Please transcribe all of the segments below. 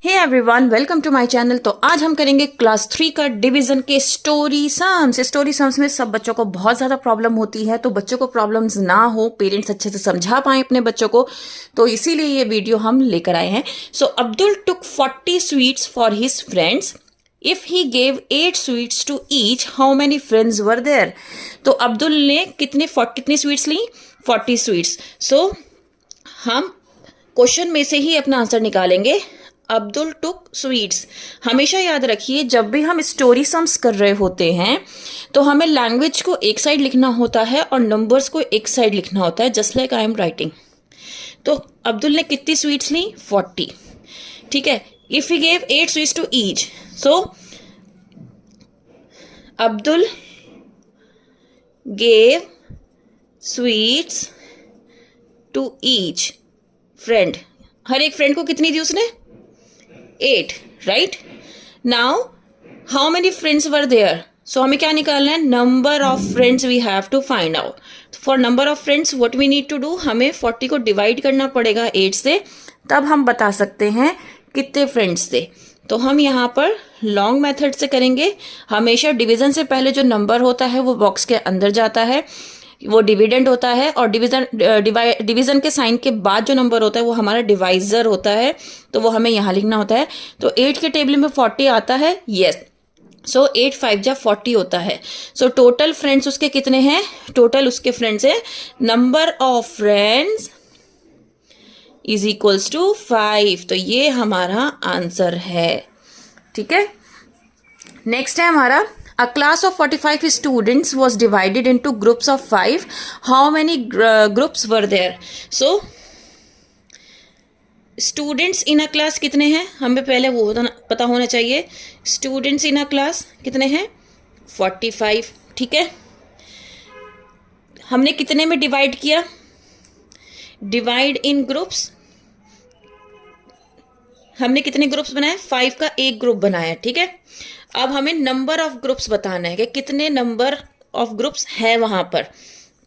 Hey everyone, welcome to my channel. तो आज हम करेंगे क्लास 3 का डिवीजन के स्टोरी सम्स। स्टोरी सम्स में सब बच्चों को बहुत ज़्यादा प्रॉब्लम होती है, तो बच्चों को प्रॉब्लम्स ना हो, पेरेंट्स अच्छे से समझा पाएं अपने बच्चों को, तो इसीलिए ये वीडियो हम लेकर आए हैं। So Abdul took 40 sweets for his friends. If he gave 8 sweets to each, how many friends were there. तो अब्दुल ने कितनी स्वीट्स ली? 40 स्वीट्स। सो हम क्वेश्चन में से ही अपना आंसर निकालेंगे। अब्दुल टुक स्वीट्स। हमेशा याद रखिए, जब भी हम स्टोरी सम्स कर रहे होते हैं तो हमें लैंग्वेज को एक साइड लिखना होता है और नंबर्स को एक साइड लिखना होता है, just like I am writing. तो अब्दुल ने कितनी स्वीट्स ली? 40। ठीक है। If he gave 8 sweets to each, so Abdul gave sweets to each friend. हर एक फ्रेंड को कितनी दी उसने? 8, right. Now how many friends were there? So हमें क्या निकालना है? Number of friends we have to find out. For number of friends what we need to do, हमें 40 को डिवाइड करना पड़ेगा 8 से, तब हम बता सकते हैं कितने फ्रेंड्स थे। तो हम यहाँ पर लॉन्ग मेथड से करेंगे। हमेशा डिवीजन से पहले जो नंबर होता है वो बॉक्स के अंदर जाता है, वो डिविडेंड होता है, और डिवीजन के साइन के बाद जो नंबर होता है वो हमारा डिवाइजर होता है, तो वो हमें यहाँ लिखना होता है। तो 8 के टेबल में 40 आता है, यस। सो 8 5 जा 40 होता है। सो टोटल फ्रेंड्स उसके कितने हैं? टोटल उसके फ्रेंड्स है, number of friends is equals to 5। तो ये हमारा आंसर है। ठीक है। नेक्स्ट है हमारा, a class of 45 students was divided into groups of 5. How many groups were there? So students in a class कितने हैं? हमें पहले वो पता होना चाहिए। students in a class कितने हैं? 45। ठीक है। हमने कितने में डिवाइड किया? Divide in groups. हमने कितने ग्रुप्स बनाए? 5 का एक ग्रुप बनाया। ठीक है। अब हमें नंबर ऑफ ग्रुप्स बताना है कि कितने नंबर ऑफ ग्रुप्स है वहां पर।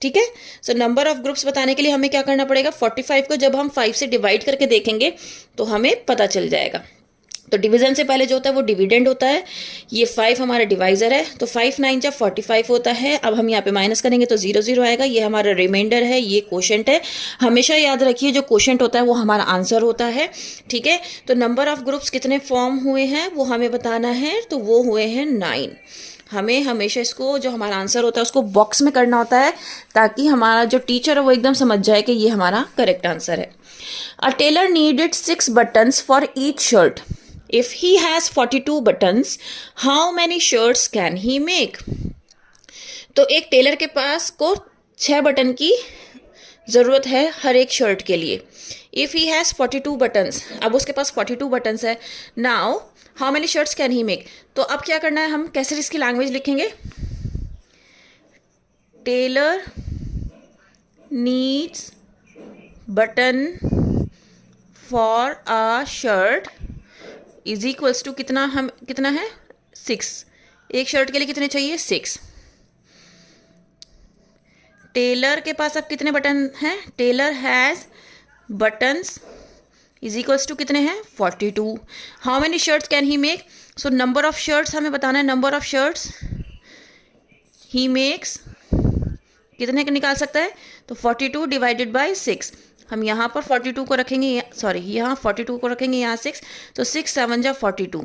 ठीक है। सो नंबर ऑफ ग्रुप्स बताने के लिए हमें क्या करना पड़ेगा? 45 को जब हम 5 से डिवाइड करके देखेंगे तो हमें पता चल जाएगा। तो डिवीजन से पहले जो होता है वो डिविडेंड होता है, ये 5 हमारा डिवाइजर है, तो 5 9 जा 45 होता है। अब हम यहाँ पे माइनस करेंगे तो 0 0 आएगा, ये हमारा रिमाइंडर है, ये क्वोशंट है। हमेशा याद रखिए जो क्वोशंट होता है वो हमारा आंसर होता है। ठीक है। तो नंबर ऑफ ग्रुप्स कितने फॉर्म हुए हैं वो हमें बताना है, तो वो हुए हैं 9। हमें हमेशा इसको, जो हमारा आंसर होता है उसको बॉक्स में करना होता है, ताकि हमारा जो टीचर है वो एकदम समझ जाए कि ये हमारा करेक्ट आंसर है। A tailor needed 6 buttons for each shirt. If he has 42 buttons, how many shirts can he make? तो एक टेलर के पास को 6 बटन की ज़रूरत है हर एक शर्ट के लिए। If he has 42 buttons, अब उसके पास 42 buttons है। Now, how many shirts can he make? तो अब क्या करना है? हम कैसे इसकी लैंग्वेज लिखेंगे? Tailor needs button for a shirt is equals to कितना है? 6। एक शर्ट के लिए कितने चाहिए? 6। टेलर के पास अब कितने बटन हैं? Tailor has buttons is equals to कितने हैं? 42। How many shirts can he make? So number of shirts हमें बताना है। Number of shirts he makes कितने का निकाल सकता है? तो 42 डिवाइडेड बाई 6। हम यहाँ पर 42 को रखेंगे, सॉरी यहाँ 42 को रखेंगे, यहाँ 6, तो 6 7 जा 42।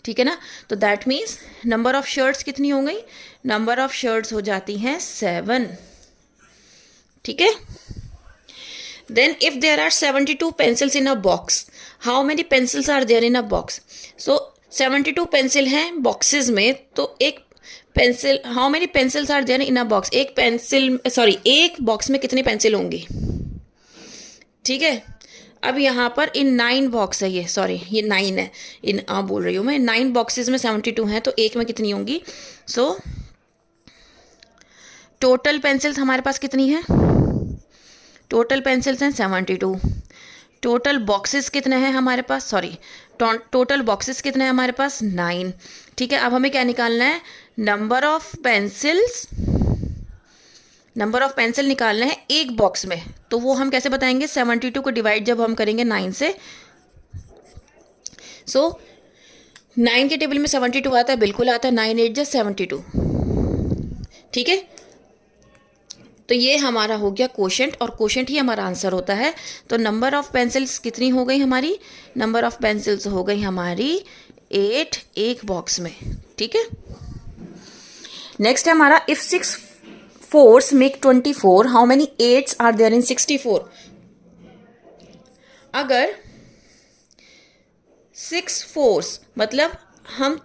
ठीक है ना। तो that means number of shirts कितनी हो गई? नंबर ऑफ शर्ट्स हो जाती हैं 7। ठीक है। Then if there are 72 pencils in a box, how many pencils are there in a box? So 72 pencil हैं बॉक्सेस में, तो एक pencil, how many pencils are there in a box? एक बॉक्स में कितनी पेंसिल होंगी? ठीक है। अब यहाँ पर इन 9 बॉक्स है, ये 9 है, बोल रही हूँ मैं, 9 बॉक्सेस में 72 हैं, तो एक में कितनी होंगी? सो टोटल पेंसिल्स हमारे पास कितनी है? टोटल पेंसिल्स हैं 72। टोटल बॉक्सेस कितने हैं हमारे पास? टोटल बॉक्सेस कितने हैं हमारे पास? 9। ठीक है। अब हमें क्या निकालना है? नंबर ऑफ पेंसिल निकालना है एक बॉक्स में। तो वो हम कैसे बताएंगे? 72 को डिवाइड जब हम करेंगे 9 से, सो 9 के टेबल में 72 आता है, बिल्कुल आता है, 9 8 जा 72, ठीक है। तो ये हमारा हो गया क्वोशंट, और क्वोशंट ही हमारा आंसर होता है। तो नंबर ऑफ पेंसिल्स कितनी हो गई हमारी? नंबर ऑफ पेंसिल्स हो गई हमारी 8 एक बॉक्स में, ठीक है। नेक्स्ट है हमारा, if 6 4s make 24, how many 8s are there in 64? अगर 6 4s मतलब हम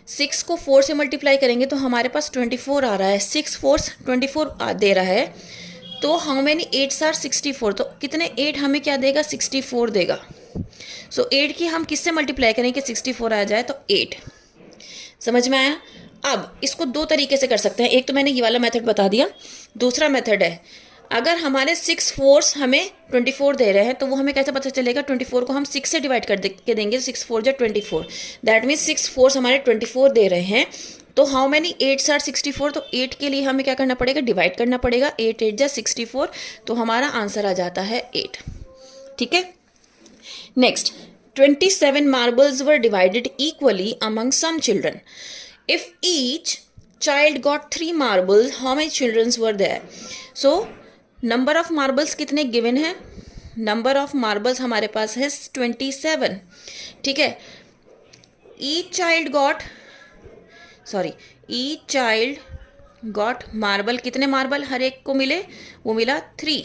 6 को 4 से मल्टीप्लाई करेंगे तो हमारे पास 24 आ रहा है। 6 4s 24 दे रहा है, तो हाउ मेनी 8s आर 64? तो कितने 8 हमें क्या देगा? 64 देगा। सो 8 की हम किससे मल्टीप्लाई करें कि 64 आ जाए? तो 8। समझ में आया? अब इसको दो तरीके से कर सकते हैं। एक तो मैंने ये वाला मेथड बता दिया, दूसरा मेथड है, अगर हमारे 6 4s हमें 24 दे रहे हैं तो वो हमें कैसे पता चलेगा? 24 को हम 6 से डिवाइड कर के देंगे, 6 4 जा 24, दैट मीन्स 6 4s हमारे 24 दे रहे हैं। तो हाउ मैनी 8s आर 64? तो 8 के लिए हमें क्या करना पड़ेगा? डिवाइड करना पड़ेगा। 8 8 जा 64, तो हमारा आंसर आ जाता है 8, ठीक है। Next, 27 marbles were divided equally among some children. If each child got 3 marbles, how many children were there? So, number of marbles कितने given है? Number of marbles हमारे पास है 27, ठीक है। Each child got marble, कितने मार्बल हर एक को मिले? वो मिला 3,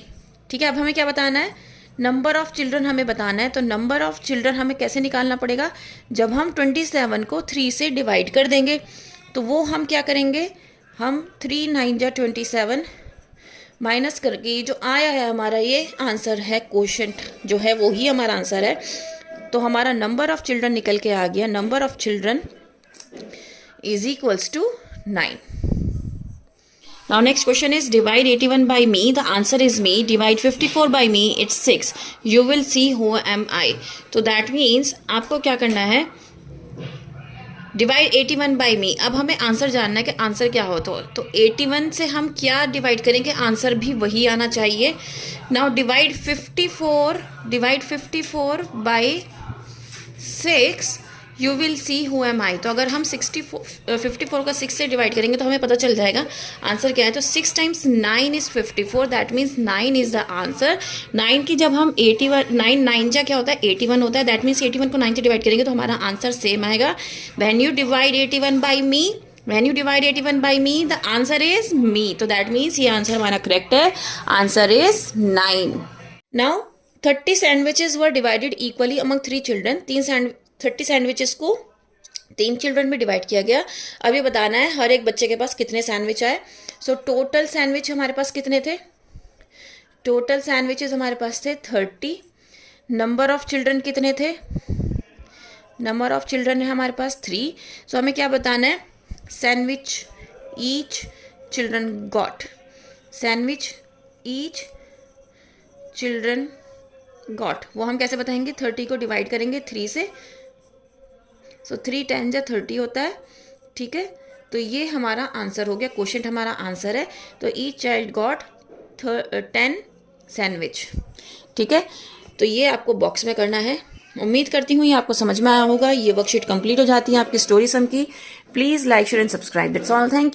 ठीक है। अब हमें क्या बताना है? नंबर ऑफ चिल्ड्रन हमें बताना है। तो नंबर ऑफ चिल्ड्रन हमें कैसे निकालना पड़ेगा? जब हम 27 को 3 से डिवाइड कर देंगे, तो वो हम क्या करेंगे? हम 3 9 जा 27 माइनस करके ये जो आया है हमारा, ये आंसर है। क्वोशंट जो है वो ही हमारा आंसर है। तो हमारा नंबर ऑफ चिल्ड्रन निकल के आ गया, number of children is equals to 9। Now next question is, divide 81 by me, the answer is me. Divide 54 by me, it's 6. You will see who am I. तो that means आपको क्या करना है? Divide 81 by मी। अब हमें answer जानना है कि आंसर क्या हो। तो 81 से हम क्या डिवाइड करेंगे? आंसर भी वही आना चाहिए। Now divide 54 by 6, you will see who am I. तो अगर हम 54 का 6 से डिवाइड करेंगे तो हमें पता चल जाएगा आंसर क्या है। तो 6 times 9 is 54, that means 9 is the answer. 9 की जब हम 81, 9 9 जा क्या होता है? 81 होता है, दैट मीन्स 81 को 9 से डिवाइड करेंगे तो हमारा आंसर सेम आएगा। When you divide 81 by me, the answer is me. तो दैट मीन्स ये आंसर हमारा करेक्ट है, answer is 9। Now 30 sandwiches were divided equally among 3 children. 30 sandwiches को 3 चिल्ड्रन में डिवाइड किया गया। अब ये बताना है हर एक बच्चे के पास कितने सैंडविच आए। सो टोटल सैंडविच हमारे पास कितने थे? टोटल सैंडविचेस हमारे पास थे 30। नंबर ऑफ चिल्ड्रन कितने थे? नंबर ऑफ चिल्ड्रन है हमारे पास 3। सो हमें क्या बताना है? Sandwich each children got, sandwich each children got, वो हम कैसे बताएंगे? 30 को डिवाइड करेंगे 3 से। सो 3 10 जा 30 होता है, ठीक है। तो ये हमारा आंसर हो गया, क्वोशंट हमारा आंसर है। तो ईच चाइल्ड गॉट 10 सैंडविच, ठीक है। तो ये आपको बॉक्स में करना है। उम्मीद करती हूँ ये आपको समझ में आया होगा। ये वर्कशीट कंप्लीट हो जाती है आपकी स्टोरी सम की। Please like share and subscribe, that's all, thank you.